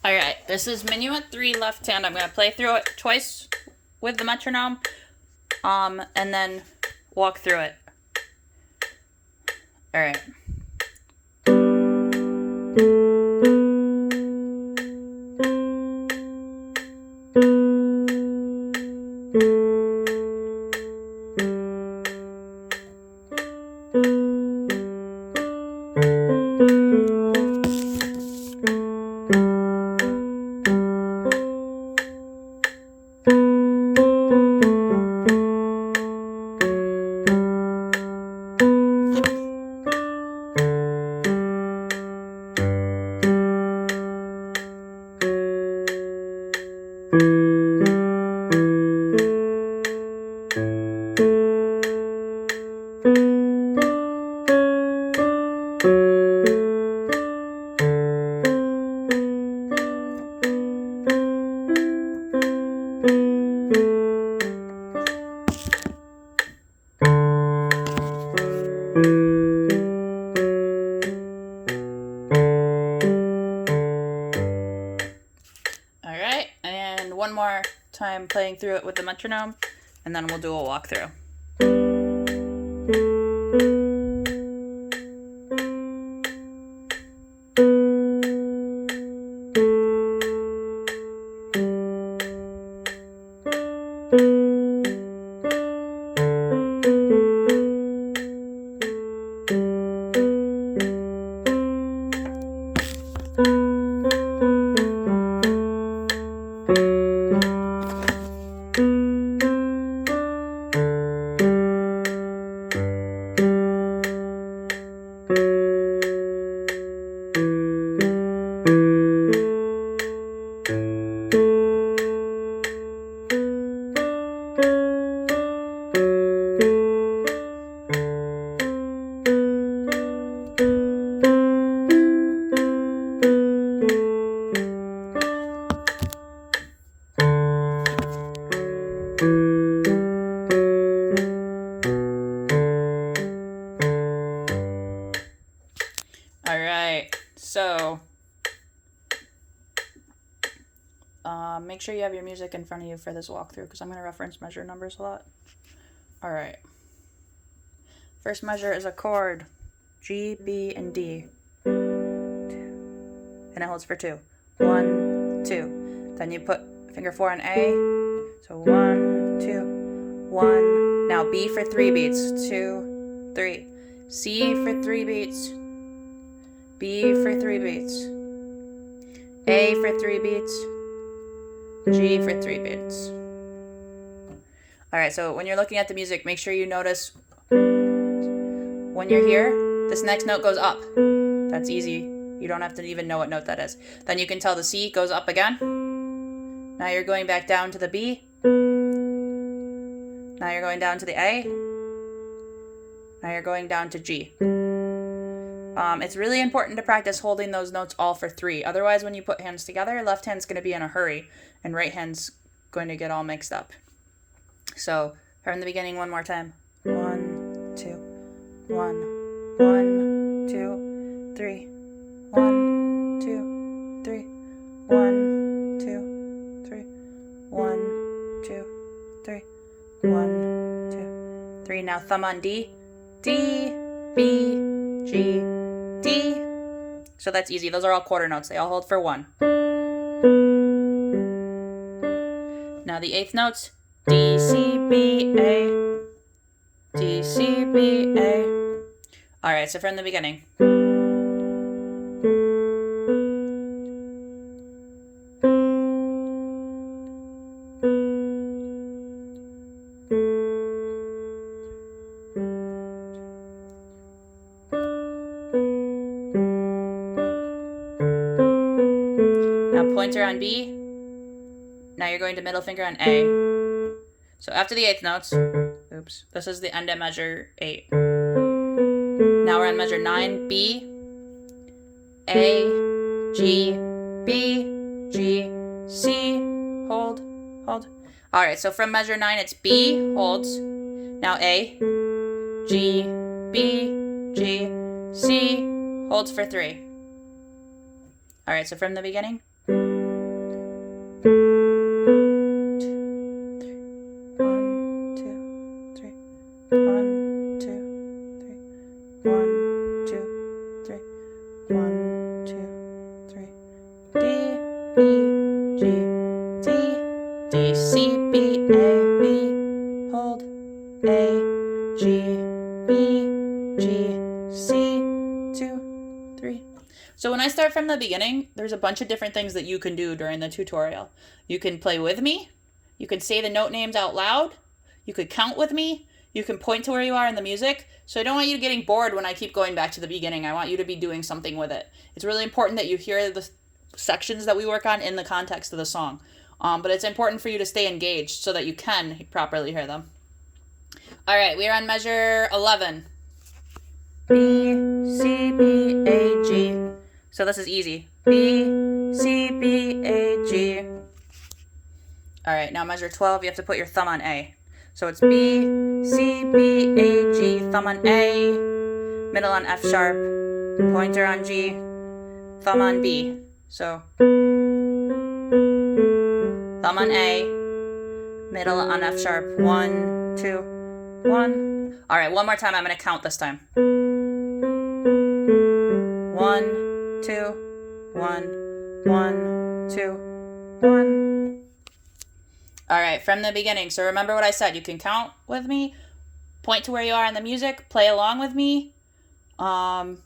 Alright, this is minuet 3 left hand. I'm going to play through it twice with the metronome, and then walk through it. Alright. Alright, and one more time playing through it with the metronome, and then we'll do a walkthrough. Alright, so make sure you have your music in front of you for this walkthrough because I'm going to reference measure numbers a lot. Alright. First measure is a chord, G, B, and D. And it holds for 2. 1, 2. Then you put finger 4 on A. So 1, 2, 1. Now B for 3 beats. 2, 3. C for 3 beats. B for 3 beats. A for 3 beats. G for 3 beats. Alright, so when you're looking at the music, make sure you notice when you're here, this next note goes up. That's easy. You don't have to even know what note that is. Then you can tell the C goes up again. Now you're going back down to the B. Now you're going down to the A. Now you're going down to G. It's really important to practice holding those notes all for 3. Otherwise, when you put hands together, left hand's going to be in a hurry, and right hand's going to get all mixed up. So, from the beginning one more time. 1, 2, 1, 1, 2, 3. 1, 2, 3. 1, 2, 3. 1, 2, 3. 1, 2, 3. Now thumb on D. D, B, G, D. So that's easy. Those are all quarter notes. They all hold for 1. Now the 8th notes. D, C, B, A. D, C, B, A. Alright, so from the beginning. Now pointer on B. Now you're going to middle finger on A. So after the 8th notes, oops, this is the end of measure 8. Now we're on measure 9, B, A, G, B, G, C, hold, hold. Alright, so from measure 9 it's B, holds. Now A, G, B, G, C, holds for 3. Alright, so from the beginning. So when I start from the beginning, there's a bunch of different things that you can do during the tutorial. You can play with me. You can say the note names out loud. You could count with me. You can point to where you are in the music. So I don't want you getting bored when I keep going back to the beginning. I want you to be doing something with it. It's really important that you hear the sections that we work on in the context of the song. But it's important for you to stay engaged so that you can properly hear them. All right, we are on measure 11. B, C, B, A, G. So this is easy. B, C, B, A, G. All right, now measure 12, you have to put your thumb on A. So it's B, C, B, A, G, thumb on A, middle on F sharp, pointer on G, thumb on B. So thumb on A, middle on F sharp, 1, 2, 1. All right, one more time, I'm gonna count this time. 1, 2, 1, 1, 2, 1. All right, from the beginning. So remember what I said. You can count with me, point to where you are in the music, play along with me,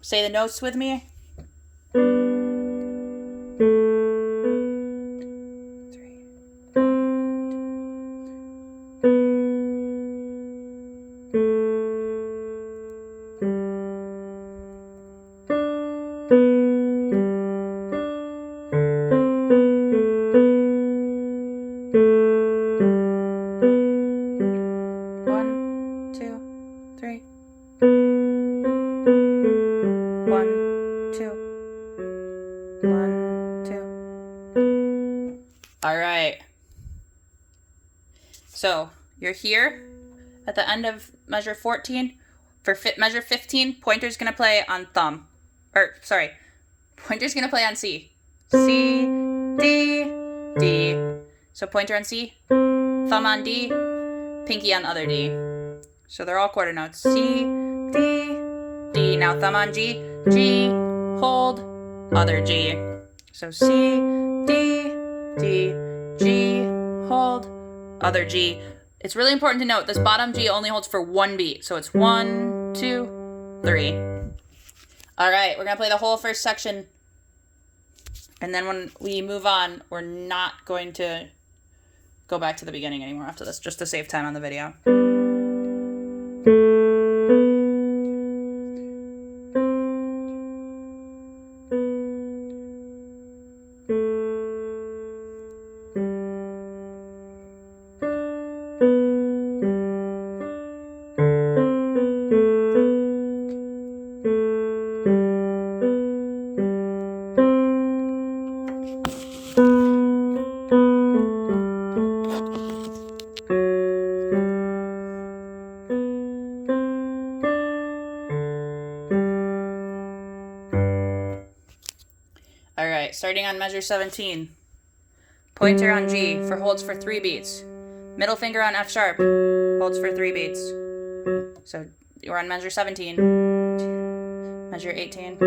say the notes with me. 3. 1, 2, 3. 1, 2. 1, 2. All right. So you're here at the end of measure 14. For measure 15, pointer's gonna play on thumb. Pointer's gonna play on C. C, D, D. So pointer on C, thumb on D, pinky on other D. So they're all quarter notes. C, D, D. Now thumb on G, G, hold, other G. So C, D, D, G, hold, other G. It's really important to note this bottom G only holds for one beat. So it's 1, 2, 3. All right, we're gonna play the whole first section. And then when we move on, we're not going to go back to the beginning anymore after this, just to save time on the video. All right, starting on measure 17. Pointer on G holds for 3 beats. Middle finger on F sharp holds for 3 beats. So you're on measure 17. Measure 18.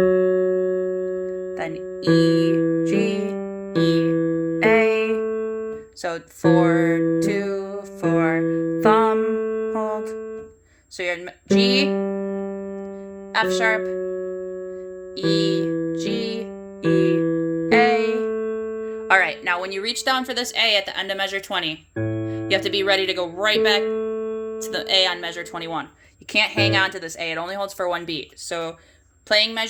Then E, G, E, A. So 4, 2, 4, thumb, hold. So you're in G, F sharp, E, G, E, A. All right, now when you reach down for this A at the end of measure 20, you have to be ready to go right back to the A on measure 21. You can't hang on to this A. It only holds for 1 beat. So I'm going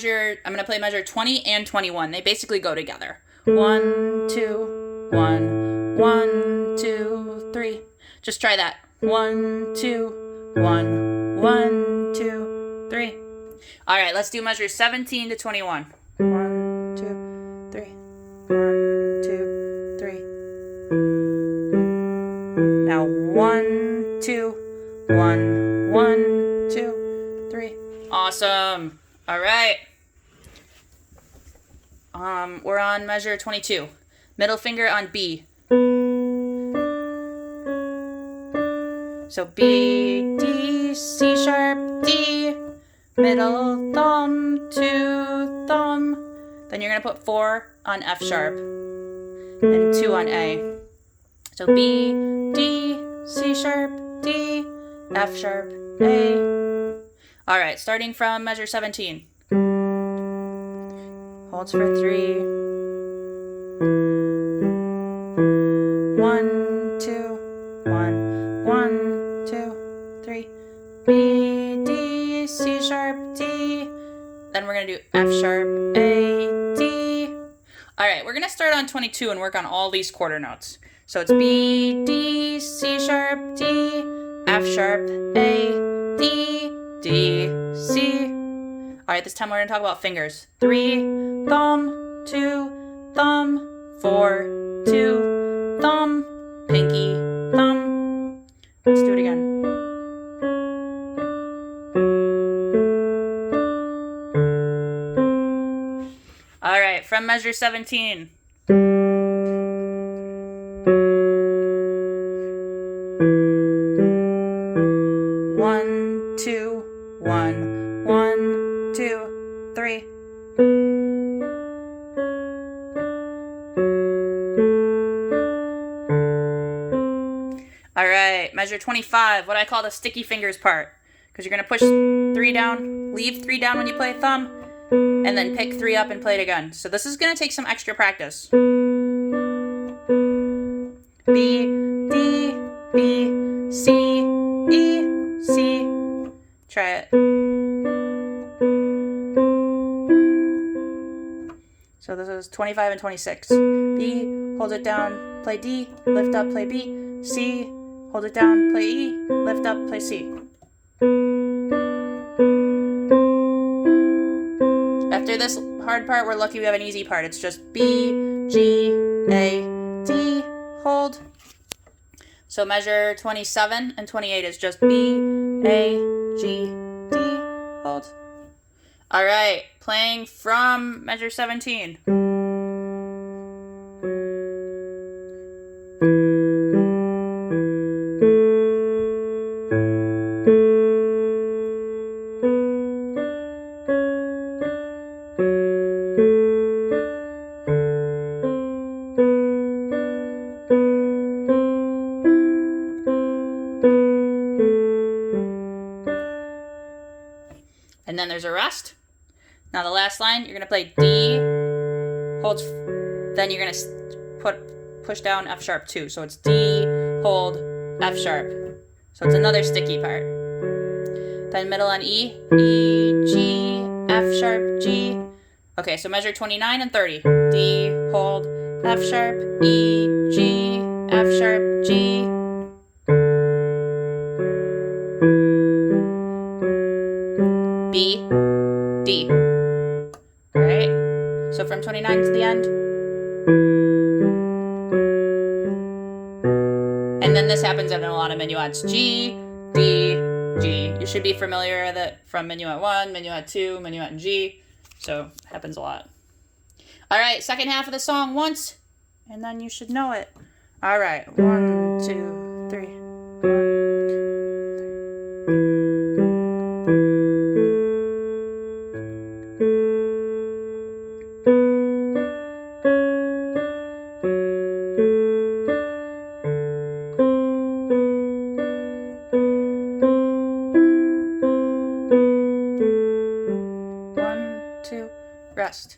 to play measure 20 and 21. They basically go together. 1, 2, 1, 1, 2, 3. Just try that. 1, 2, 1, 1, 2, 3. All right, let's do measure 17 to 21. 1, 2, 3. 1, 2, 3. Now 1, 2, 1, 1, 2, 3. Awesome. All right. We're on measure 22. Middle finger on B. So B, D, C sharp, D, middle thumb to thumb. Then you're going to put 4 on F sharp and 2 on A. So B, D, C sharp, D, F sharp, A. All right, starting from measure 17. Holds for 3. 1, 2, 1, 1, 2, 3. B, D, C sharp, D. Then we're going to do F sharp, A, D. All right, we're going to start on 22 and work on all these quarter notes. So it's B, D, C sharp, D, F sharp, A, D, D, C. All right, this time we're going to talk about fingers. 3, thumb, 2, thumb, 4, 2, thumb, pinky, thumb. Let's do it again. All right, from measure 17. One, two, 1, 1, 2, 3. All right, measure 25, what I call the sticky fingers part. Because you're going to push 3 down, leave 3 down when you play thumb, and then pick 3 up and play it again. So this is going to take some extra practice. B, D, B, C, E, C. Try it. So this is 25 and 26. B, hold it down, play D, lift up, play B. C, hold it down, play E, lift up, play C. After this hard part, we're lucky we have an easy part. It's just B, G, A, D, hold. So measure 27 and 28 is just B, A, G, D, hold. All right, playing from measure 17. And then there's a rest. Now the last line, you're going to play D, hold, then you're going to push down F sharp 2. So it's D, hold, F sharp. So it's another sticky part. Then middle on E, E, G, F sharp, G. Okay, so measure 29 and 30. D, hold, F sharp, E, G, F sharp, G. B, D. All right, so from 29 to the end. And then this happens in a lot of minuets. G, D, G. You should be familiar with it from minuet 1, minuet 2, minuet and G. So it happens a lot. All right, second half of the song once, and then you should know it. All right, 1, 2, 3. 1, 2, rest.